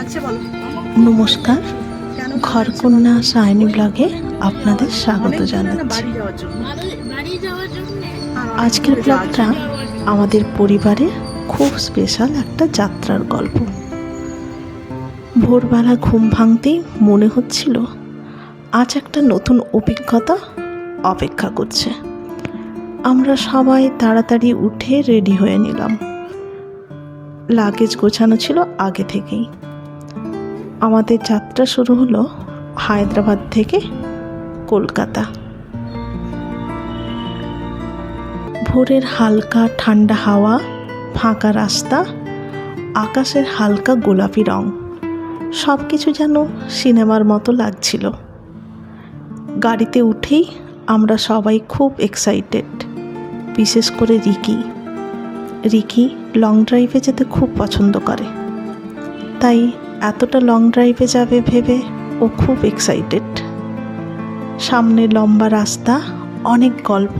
লাগছে বলো। নমস্কার, ঘরকন্যা সায়নী ব্লগে আপনাদের স্বাগত জানাচ্ছি। আজকের ব্লগটা আমাদের পরিবারের খুব স্পেশাল একটা যাত্রার গল্প। ভোরবেলা ঘুম ভাঙতেই মনে হচ্ছিল আজ একটা নতুন অভিজ্ঞতা অপেক্ষা করছে। আমরা সবাই তাড়াতাড়ি উঠে রেডি হয়ে নিলাম। লাগেজ গোছানো ছিল আগে থেকেই। আমাদের যাত্রা শুরু হলো হায়দ্রাবাদ থেকে কলকাতা। ভোরের হালকা ঠান্ডা হাওয়া, ফাঁকা রাস্তা, আকাশের হালকা গোলাপি রং, সব কিছু যেন সিনেমার মতো লাগছিল। গাড়িতে উঠেই আমরা সবাই খুব এক্সাইটেড, বিশেষ করে রিকি লং ড্রাইভে যেতে খুব পছন্দ করে, তাই এতটা লং ড্রাইভে যাবে ভেবে ও খুব এক্সাইটেড। সামনে লম্বা রাস্তা, অনেক গল্প,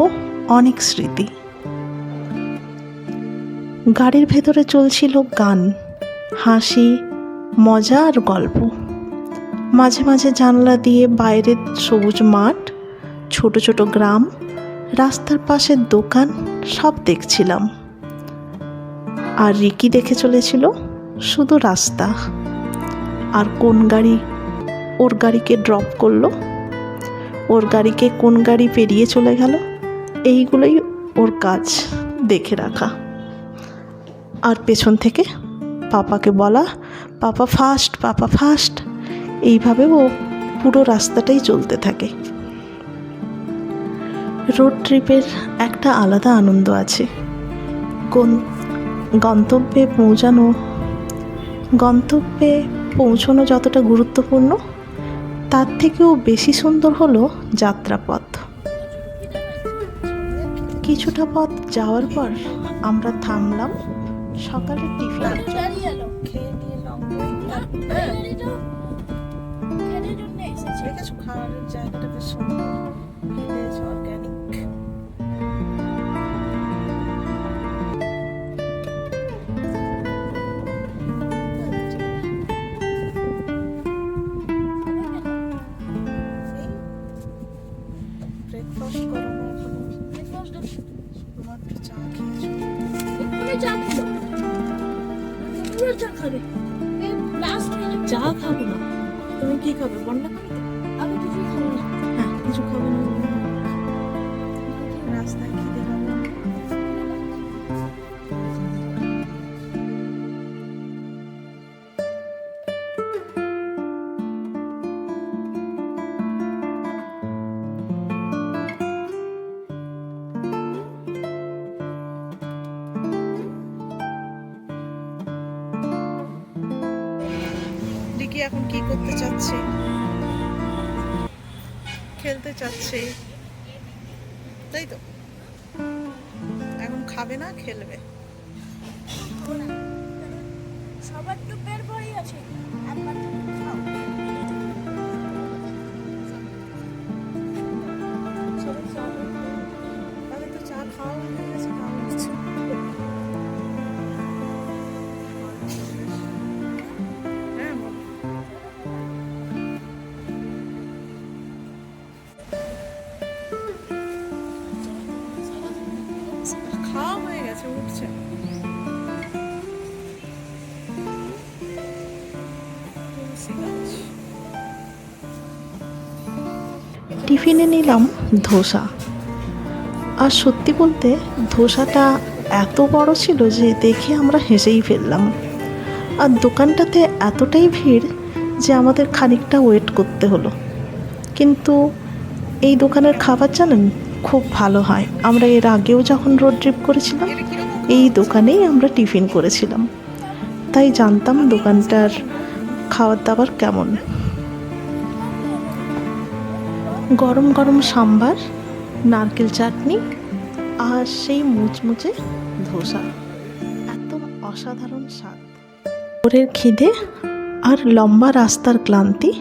অনেক স্মৃতি। গাড়ির ভেতরে চলছিল গান, হাসি, মজা আর গল্প। মাঝে মাঝে জানলা দিয়ে বাইরের সবুজ মাঠ, ছোট ছোট গ্রাম, রাস্তার পাশের দোকান সব দেখছিলাম। আর রিকি দেখে চলেছিল শুধু রাস্তা, আর কোন গাড়ি ওর গাড়িকে ড্রপ করলো, ওর গাড়িকে কোন গাড়ি পেরিয়ে চলে গেল, এইগুলোই ওর কাজ দেখে রাখা। আর পেছন থেকে পাপাকে বলা, পাপা ফাস্ট, পাপা ফাস্ট। এইভাবে ও পুরো রাস্তাটাই চলতে থাকে। রোড ট্রিপের একটা আলাদা আনন্দ আছে। গন্তব্যে পৌঁছানো যতটা গুরুত্বপূর্ণ, তার থেকেও বেশি সুন্দর হলো যাত্রাপথ। কিছুটা পথ যাওয়ার পর আমরা থামলাম সকালের টিফিন খাওয়ার জায়গাটা বেশ সুন্দর, অর্গানিক। ব্রেকফাস্ট করো না এখন? চা খেয়েছো? চা খাবো না, তুমি কি খাবে? বন্যা খাবে? আমি কিছু খাবো না। হ্যাঁ, কিছু খাবে না। রাস্তায় খিদে পাবে। রিকি এখন কি করতে চাচ্ছে? খেলতে চাচ্ছে, তাই তো? এখন খাবে না, খেলবে। সবার তো পেট ভরে আছে, একবার তুমি খাও। তাহলে তো চা খাওয়া হয়ে গেছে, খাওয়া হচ্ছে। হ্যাঁ, খাওয়া হয়ে গেছে, উঠছে। টিফিনে নিলাম ধোসা। আর সত্যি বলতে ধোসাটা এত বড় ছিল যে দেখে আমরা হেসেই ফেললাম। আর দোকানটাতে এতটাই ভিড় যে আমাদের খানিকটা ওয়েট করতে হলো। কিন্তু এই দোকানের খাবার জানেন খুব ভালো হয়। আমরা এর আগেও যখন রোড ট্রিপ করেছিলাম এই দোকানেই আমরা টিফিন করেছিলাম, তাই জানতাম দোকানটার খাবার দাবার কেমন। গরম গরম সাম্বার, নারকেল চাটনি আর সেই মুচমুচে ধোসা, একদম অসাধারণ স্বাদ। ভোরের খিদে আর লম্বা রাস্তার ক্লান্তি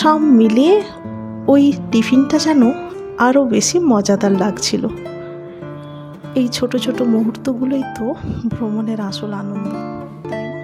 সব মিলিয়ে ওই টিফিনটা যেন আরও বেশি মজাদার লাগছিল। এই ছোট ছোট মুহূর্তগুলোই তো ভ্রমণের আসল আনন্দ, তাই না?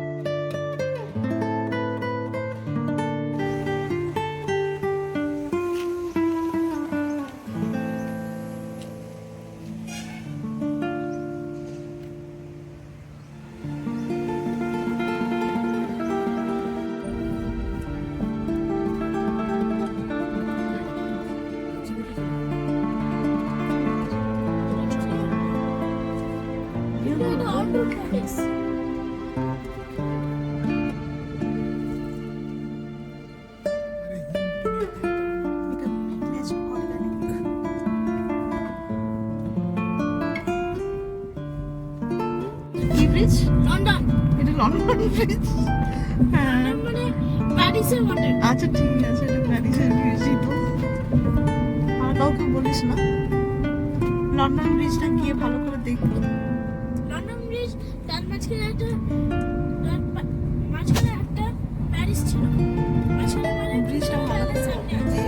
এটা বেশ অর্গানিক। কি ব্রিজ? লন্ডন এটা লন্ডন ব্রিজ। হ্যাঁ মানে প্যারিসের মডেল। আচ্ছা ঠিক আছে, এটা প্যারিসের ব্রিজই তো। আর কাউকে বলিস না, লন্ডন ব্রিজটা গিয়ে ভালো করে দেখবি। লন্ডন ব্রিজ তার মাঝখানে একটা প্যারিস ছিল, মাঝখানে মানে ব্রিজটা ভালো করে সামনে দেখবি।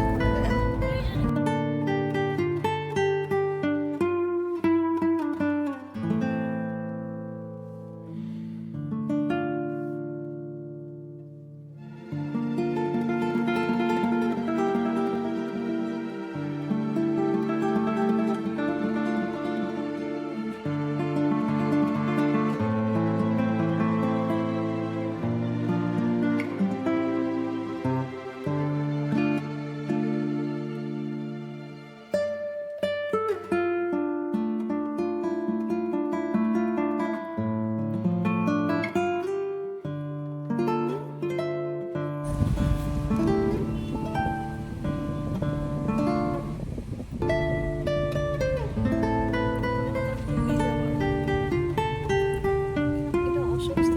এটা অসুস্থ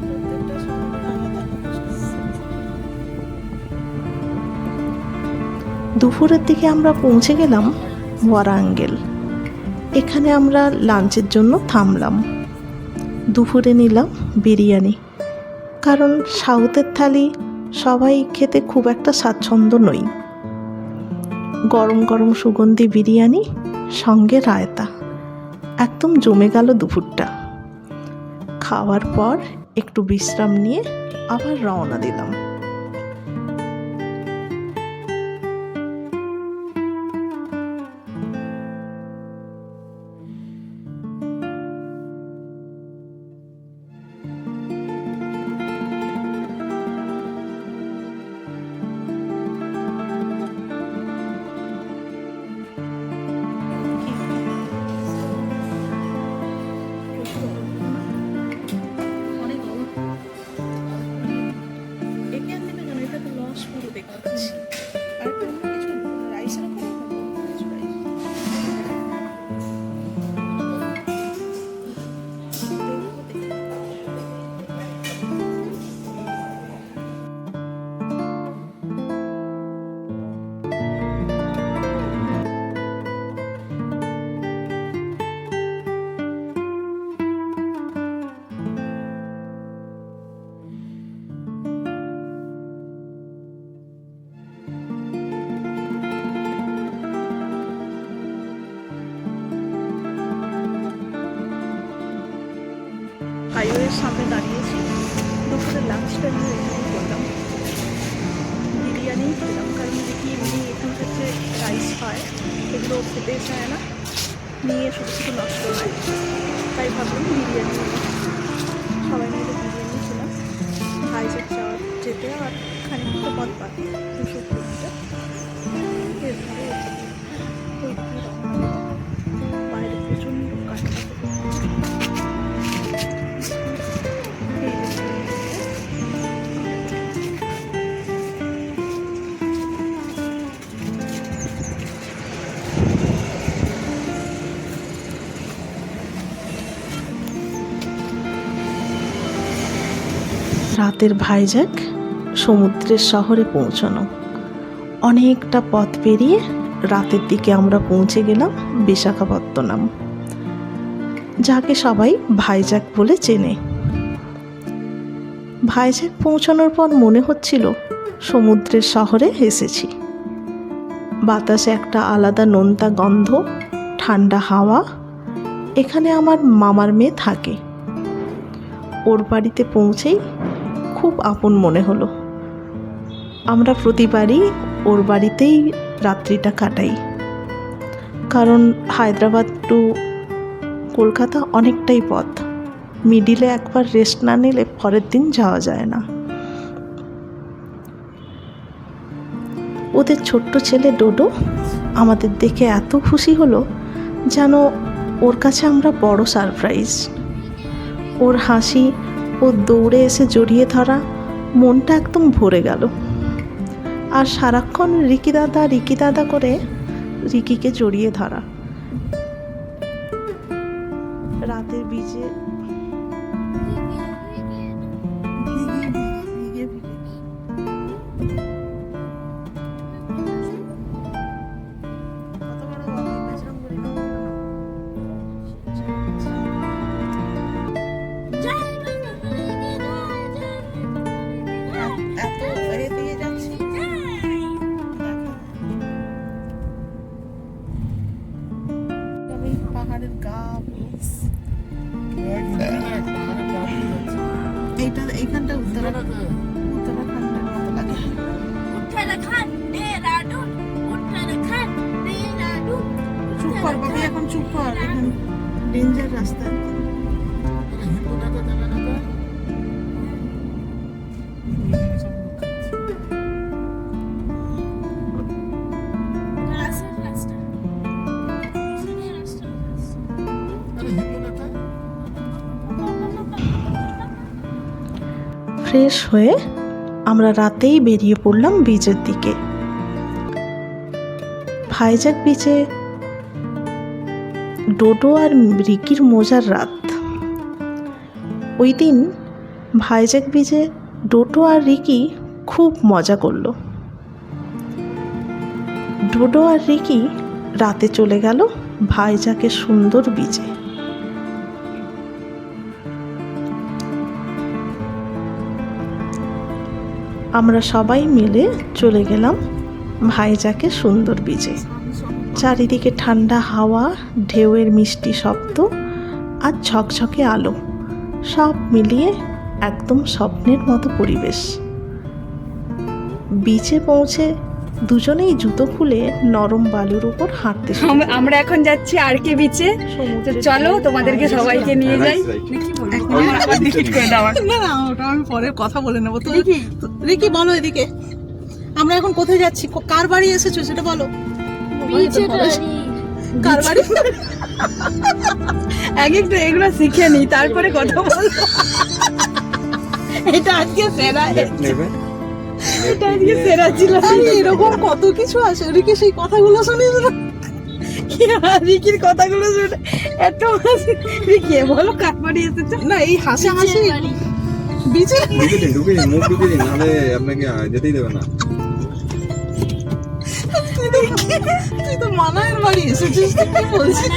প্রত্যেকটা শহরের আলাদা দুপুরের দিকে আমরা পৌঁছে গেলাম ওয়ারাঙ্গেল। এখানে আমরা লাঞ্চের জন্য থামলাম। দুপুরে নিলাম বিরিয়ানি, কারণ সাউথের থালি সবাই খেতে খুব একটা স্বাচ্ছন্দ্য নই। গরম গরম সুগন্ধি বিরিয়ানি, সঙ্গে রায়তা, একদম জমে গেল দুপুরটা। খাওয়ার পর একটু বিশ্রাম নিয়ে আবার রওনা দিলাম। অনেক একে আনতে কেন, এটা তো লস পুরো দেখতে পাচ্ছি। আর একটু অন্য কিছু রাইসের উপরে কিছু রাইস হাইওয়ের সামনে দাঁড়িয়েছি। দুপুরে লাঞ্চটা নিয়ে এখানেই করলাম, বিরিয়ানি খেলাম, কারণ দেখি এমনি এখানকার যে রাইস হয় এগুলো খেতে চায় না, নিয়ে শুধু শুধু নষ্ট হয়, তাই ভাবলাম বিরিয়ানি নিলাম। সবাই মিলে বিরিয়ানি খেলাম। ভাইজাগ যাওয়ার যেতে আর খানিকটা পথ বাকি, 200 কিলোমিটার। এরপরে ওই দিকে রওনা দিলাম। বাইরে প্রচণ্ড কাঠটা রাতের ভাইজ্যাক সমুদ্রের শহরে পৌঁছানো। অনেকটা পথ পেরিয়ে রাতের দিকে আমরা পৌঁছে গেলাম বিশাখাপত্তনম, যাকে সবাই ভাইজ্যাক বলে চেনে। ভাইজ্যাক পৌঁছানোর পর মনে হচ্ছিল সমুদ্রের শহরে এসেছি। বাতাসে একটা আলাদা নোনতা গন্ধ, ঠান্ডা হাওয়া। এখানে আমার মামার মেয়ে থাকে। ওর বাড়িতে পৌঁছেই খুব আপন মনে হলো। আমরা প্রতিবারই ওর বাড়িতেই রাত্রিটা কাটাই, কারণ হায়দ্রাবাদ টু কলকাতা অনেকটাই পথ। মিডিলে একবার রেস্ট না নিলে পরের দিন যাওয়া যায় না। ওদের ছোট্ট ছেলে ডোডো আমাদের দেখে এত খুশি হলো যেন ওর কাছে আমরা বড় সারপ্রাইজ। ওর হাসি, ওর দৌড়ে এসে জড়িয়ে ধরা, মনটা একদম ভরে গেল। আর সারাক্ষণ রিকি দাদা করে রিকিকে জড়িয়ে ধরা। রাতের বীজে পাহাড়ের গা, এইখানটা উত্তরাখণ্ডের মতো লাগে। চুপ কর বাবু, এখন চুপ কর, এখন ডেঞ্জার রাস্তা। ফ্রেশ হয়ে আমরা রাতেই বেরিয়ে পড়লাম বিচের দিকে। ভাইজাগ বিচে ডোডো আর রিকির মজার রাত। ওই দিন ভাইজাগ বিচে ডোডো আর রিকি খুব মজা করলো। ডোডো আর রিকি রাতে চলে গেল ভাইজাগের সুন্দর বিচে। আমরা সবাই মিলে চলে গেলাম ভাইজাগের সুন্দর বিচে। চারিদিকে ঠান্ডা হাওয়া, ঢেউয়ের মিষ্টি শব্দ আর ঝকঝকে আলো, সব মিলিয়ে একদম স্বপ্নের মতো পরিবেশ। বিচে পৌঁছে দুজনেই জুতো খুলে নরম বালুর উপর হাঁটতে শুরু করলাম। আমরা এখন যাচ্ছি আরকে বিচে। চলো তোমাদেরকে সবাইকে নিয়ে যাই। না না, ওটা আমি পরে কথা বলে নেবো। তো রিকি বলো, এদিকে আমরা এখন কোথায় যাচ্ছি, কার বাড়ি এসেছো সেটা বলো। কার বাড়ি? এক একটা এগুলো শিখে নি, তারপরে কথা বলবো। এটা আজকে সেরা, এটা আজকে সেরা ছিল। এরকম কত কিছু আছে। রিকি সেই কথাগুলো শুনিস না? রিকির কথাগুলো শুনে এত হাসি। রিকি বলো কার বাড়ি এসেছো? না, এই হাসি হাসি বিচে ঢুকে দিন, মুখ ঢুকে দিন, নাহলে আপনাকে যেতেই দেবে না। তুই তো মানায়ের বাড়ি এসেছিস, কি বলছিস?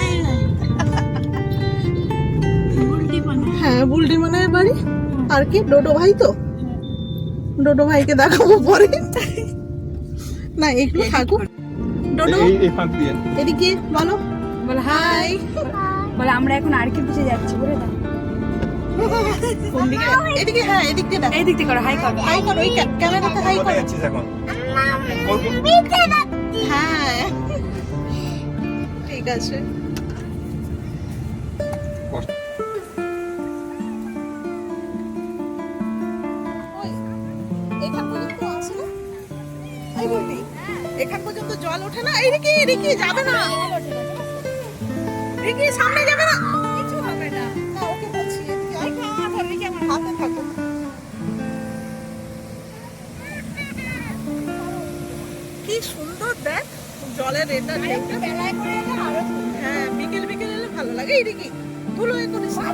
হ্যাঁ, বুলডি মানায়ের বাড়ি। আর কি, ডোডো ভাই? তো ডোডো ভাইকে দেখাবো পরে। না, একটু থাকুক। ডোডো এদিকে বলো, বলো হাই। বলো আমরা এখন আরকে বিচে যাচ্ছি। বলে দাও কোন দিকে? এদিকে। হ্যাঁ, এদিক দিয়ে দেখো। এই দিক থেকে করো, হাই করো। হাই করো, ওই ক্যামেরাতে হাই করো। হ্যাঁ, ঠিক আছে। এখান পর্যন্ত আসে না? এই বলবি, এখান পর্যন্ত জল ওঠে না? এই রিকি যাবে না, রিকি সামনে যাবে না, কিছু হবে না। না, ওকে বলছি এদিকে আয়, রিকি আমার হাতে থাকো। কি সুন্দর দেখ জলের এটা ঢেউটা। বেলায় করে এলে আরো, হ্যাঁ, বিকেল এলে ভালো লাগে। এই রিকি ধুলো এ করিস না।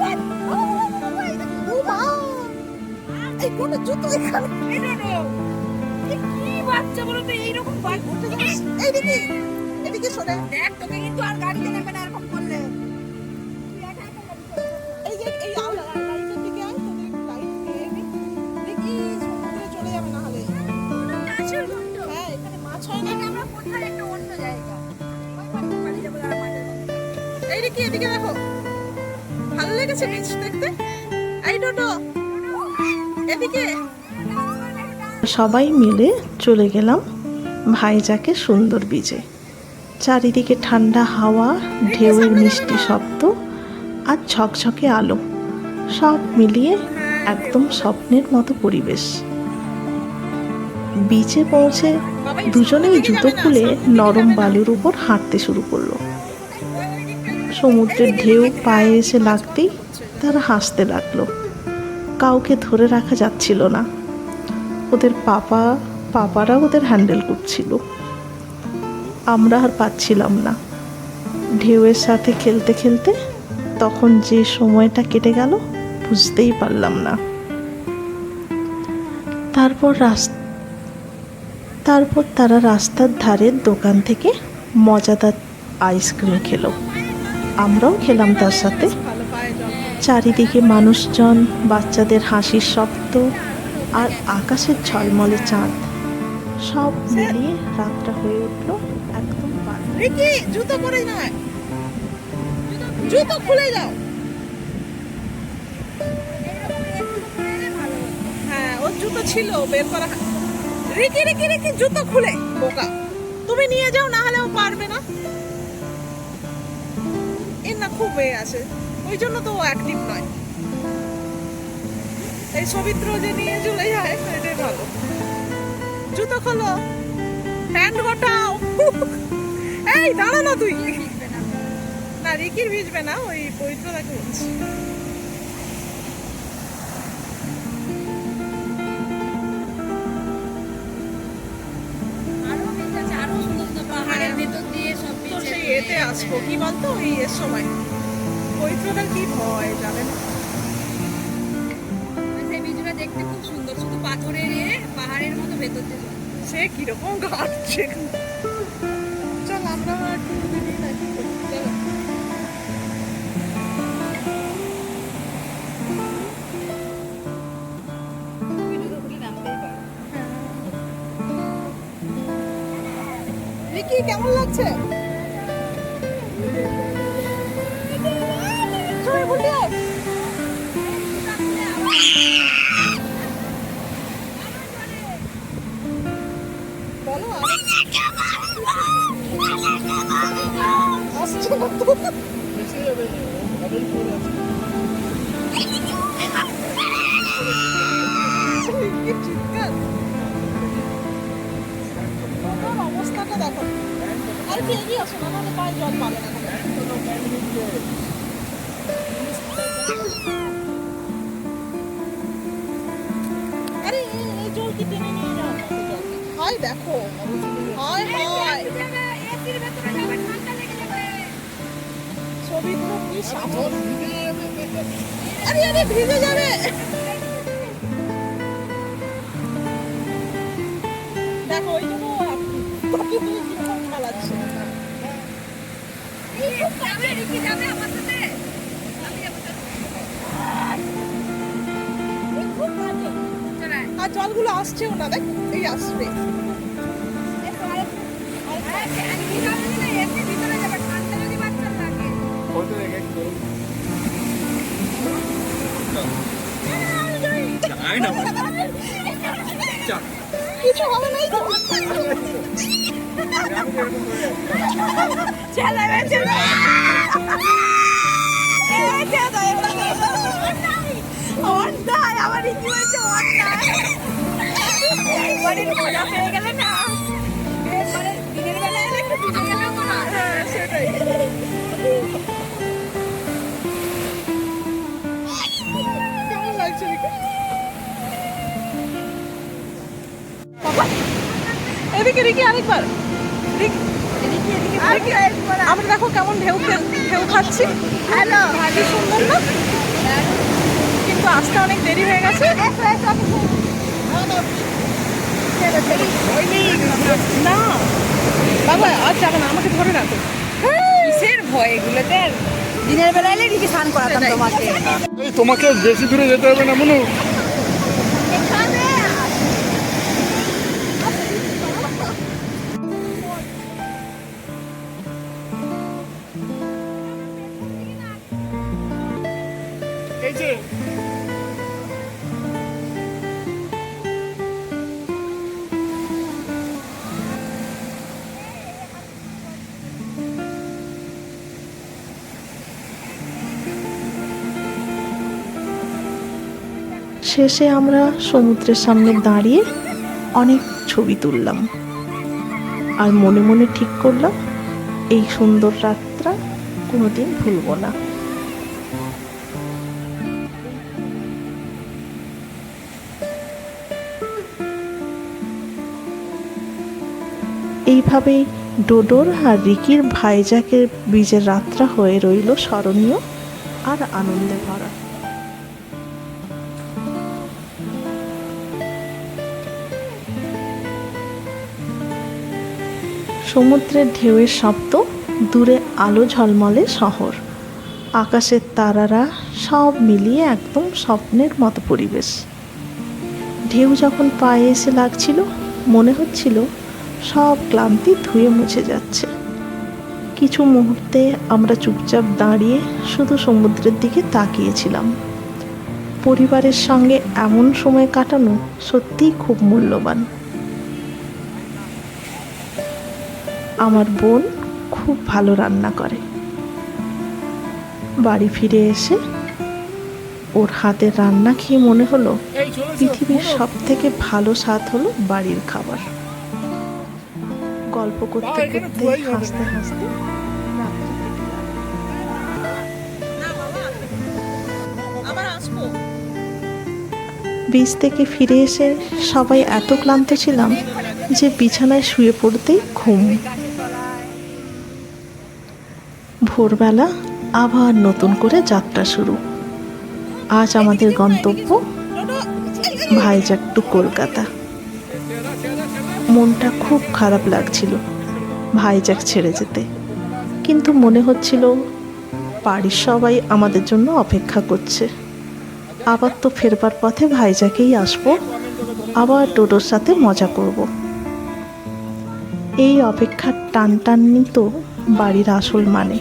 ও মা, এই কোন জুতো এখানে? এই ডোডো, কি বাচ্চা বলো তো, এইরকম বাইক উঠে যাস। এই রিকি এদিকে সরে দেখ, তোকে কিন্তু আর গাড়িতে নেবে না এরকম করলে। এই যে এই আলো লাইটের দিকে আয়, তোদের একটু লাইট নিয়ে নি। রিকি সমুদ্রে চলে যাবে না হলে। মাছের গন্ধ। হ্যাঁ, এখানে মাছ হয় না। আমরা কোথায় একটা অন্য জায়গা, ওই পাশে বাড়ি যাবো আর মাঝে। এই রিকি এদিকে দেখো, ভালো লেগেছে বিচ দেখতে? এই ডোডো এদিকে। সবাই মিলে চলে গেলাম ভাইজাগের সুন্দর বিচে। চারিদিকে ঠান্ডা হাওয়া, ঢেউয়ের মিষ্টি শব্দ আর ঝকঝকে আলো, সব মিলিয়ে একদম স্বপ্নের মতো পরিবেশ। বিচে পৌঁছে দুজনেই জুতো খুলে নরম বালুর উপর হাঁটতে শুরু করলো। সমুদ্রের ঢেউ পায়ে এসে লাগতেই তারা হাসতে লাগলো। কাউকে ধরে রাখা যাচ্ছিল না। ওদের পাপারা ওদের হ্যান্ডেল করছিল। আমরা আর পাচ্ছিলাম না। ঢেউয়ের সাথে খেলতে খেলতে তখন যে সময়টা কেটে গেল বুঝতেই পারলাম না। তারপর তারা রাস্তার ধারের দোকান থেকে মজাদার আইসক্রিম খেলো। আমরাও খেলাম তার সাথে। চারিদিকে মানুষজন, বাচ্চাদের হাসির শব্দ আর আকাশের ঝলমলে চাঁদ সব মিলিয়ে রাতটা হয়ে উঠলো একদম পারফেক্ট। রিকি জুতো পরে নয়, জুতো খুলে যাও। হ্যাঁ ওর জুতো ছিল বের করা। রিকি রিকি রিকি জুতো খুলে, বোকা তুমি নিয়ে যাও, না হলে ও পারবে না। এর না খুব এ আছে, ওই জন্য তো ও অ্যাক্টিভ নয়। এই সবিত্র যে নিয়ে চলে যায় এটাই ভালো। জুতো খোলো, হ্যান্ড গোটাও। এই দাঁড়া না তুই। না রিকির ভিজবে না, ওই পবিত্রতাকে বলছি। তো সেই এতে আসবো কি বলতো, ওই এর সময় পবিত্রতার কি ভয় যাবে না। দেখতে খুব সুন্দর, শুধু পাথরের পাহাড়ের মতো ভেতর থেকে। সে কিরকম ঘাটছে। চল আমরা একটু বেরিয়ে দেখি। চলো। রিকি কেমন লাগছে? চল, বলি আয়। বলো আসছে না তো। চিৎকার অবস্থাটা দেখো। আর কি এগিয়ে আসো না, নাহলে পায়ে জল পাবে না। আরে এই জল কি টেনে নিয়ে যাও? হাই দেখো, হাই হাই ছবিগুলো কি সাহস। আরে আরে ভিজে যাবে। দেখো ওই জন্য খেলাচ্ছে। আর জলগুলো আসছেও না, দেখ এই আসবে। কিছু হবে না তো। মজা পেয়ে গেলে না, দিনের বেলা এলে একটু ভিজে গেলেও তো না। সেটাই। কেমন লাগছে রিকি? এদিকে রিকি আরেকবার। আমরা দেখো কেমন ঢেউ খাচ্ছি। হ্যালো, ভারী সুন্দর না? কিন্তু আসতে অনেক দেরি হয়ে গেছে। না বাবা আর যাবে না, আমাকে ধরে রাখো। কিসের ভয় এগুলোতে? দিনের বেলা এলে রিকি স্নান করাতাম তোমাকে। তোমাকে বেশি দূরে যেতে হবে না মনু। এই যে শেষে আমরা সমুদ্রের সামনে দাঁড়িয়ে অনেক ছবি তুললাম আর মনে মনে ঠিক করলাম এই সুন্দর রাতটা কোনোদিন ভুলবো না। এইভাবেই ডোডোর আর রিকির ভাইজাকের বীজের রাতটা হয়ে রইল স্মরণীয় আর আনন্দে ভরা। সমুদ্রের ঢেউয়ের শব্দ, দূরে আলো ঝলমলে শহর, আকাশের তারারা সব মিলিয়ে একদম স্বপ্নের মতো পরিবেশ। ঢেউ যখন পায়ে এসে লাগছিল মনে হচ্ছিল সব ক্লান্তি ধুয়ে মুছে যাচ্ছে। কিছু মুহূর্তে আমরা চুপচাপ দাঁড়িয়ে শুধু সমুদ্রের দিকে তাকিয়েছিলাম। পরিবারের সঙ্গে এমন সময় কাটানো সত্যিই খুব মূল্যবান। আমার বোন খুব ভালো রান্না করে। বাড়ি ফিরে এসে ওর হাতের রান্না খেয়ে মনে হলো পৃথিবীর সব থেকে ভালো স্বাদ হলো বাড়ির খাবার। গল্প করতে করতে হাসতে হাসতে রাত্রি কেটে গেল। না বাবা, আবার আসবো। বীজ থেকে ফিরে এসে সবাই এত ক্লান্ত ছিলাম যে বিছানায় শুয়ে পড়তেই ঘুম। ভোরবেলা আবার নতুন করে যাত্রা শুরু। আজ আমাদের গন্তব্য ভাইজাক টু কলকাতা। মনটা খুব খারাপ লাগছিল ভাইজাক ছেড়ে যেতে, কিন্তু মনে হচ্ছিল বাড়ির সবাই আমাদের জন্য অপেক্ষা করছে। আবার তো ফেরবার পথে ভাইজাকেই আসবো, আবার ডোডোর সাথে মজা করব। এই অপেক্ষার টানটানই তো বাড়ির আসল মানে।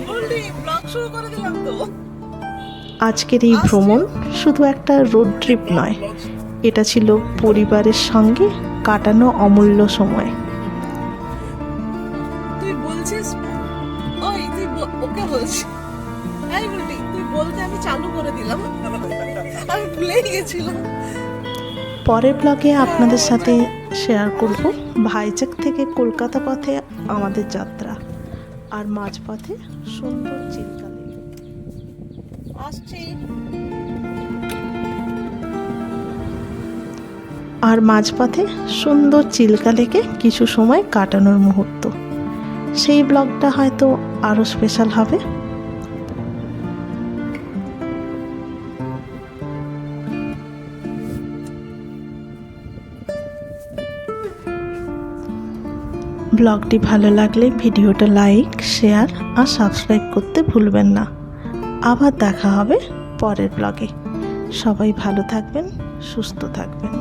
ব্লগ শুরু করে দিলাম তো। আজকের এই ভ্রমণ শুধু একটা রোড ট্রিপ নয়, এটা ছিল পরিবারের সঙ্গে কাটানো অমূল্য সময়। তুই বলছিস, ওই তুই ওকে বলছিস, এই বলবি তুই বলতে আমি চালু করে দিলাম, আমি ভুলেই গেছিলাম। পরের ব্লগে আপনাদের সাথে শেয়ার করব ভাইজাক থেকে কলকাতা পথে আমাদের যাত্রা, আর মাঝপথে সুন্দর চিল্কা লেক। আসছি। আর মাঝপথে সুন্দর চিল্কা লেকে কিছু সময় কাটানোর মুহূর্ত। সেই ব্লগটা হয়তো আরও স্পেশাল হবে। ব্লগটি ভালো লাগলে ভিডিওটা লাইক, শেয়ার আর সাবস্ক্রাইব করতে ভুলবেন না। আবার দেখা হবে পরের ব্লগে। সবাই ভালো থাকবেন, সুস্থ থাকবেন।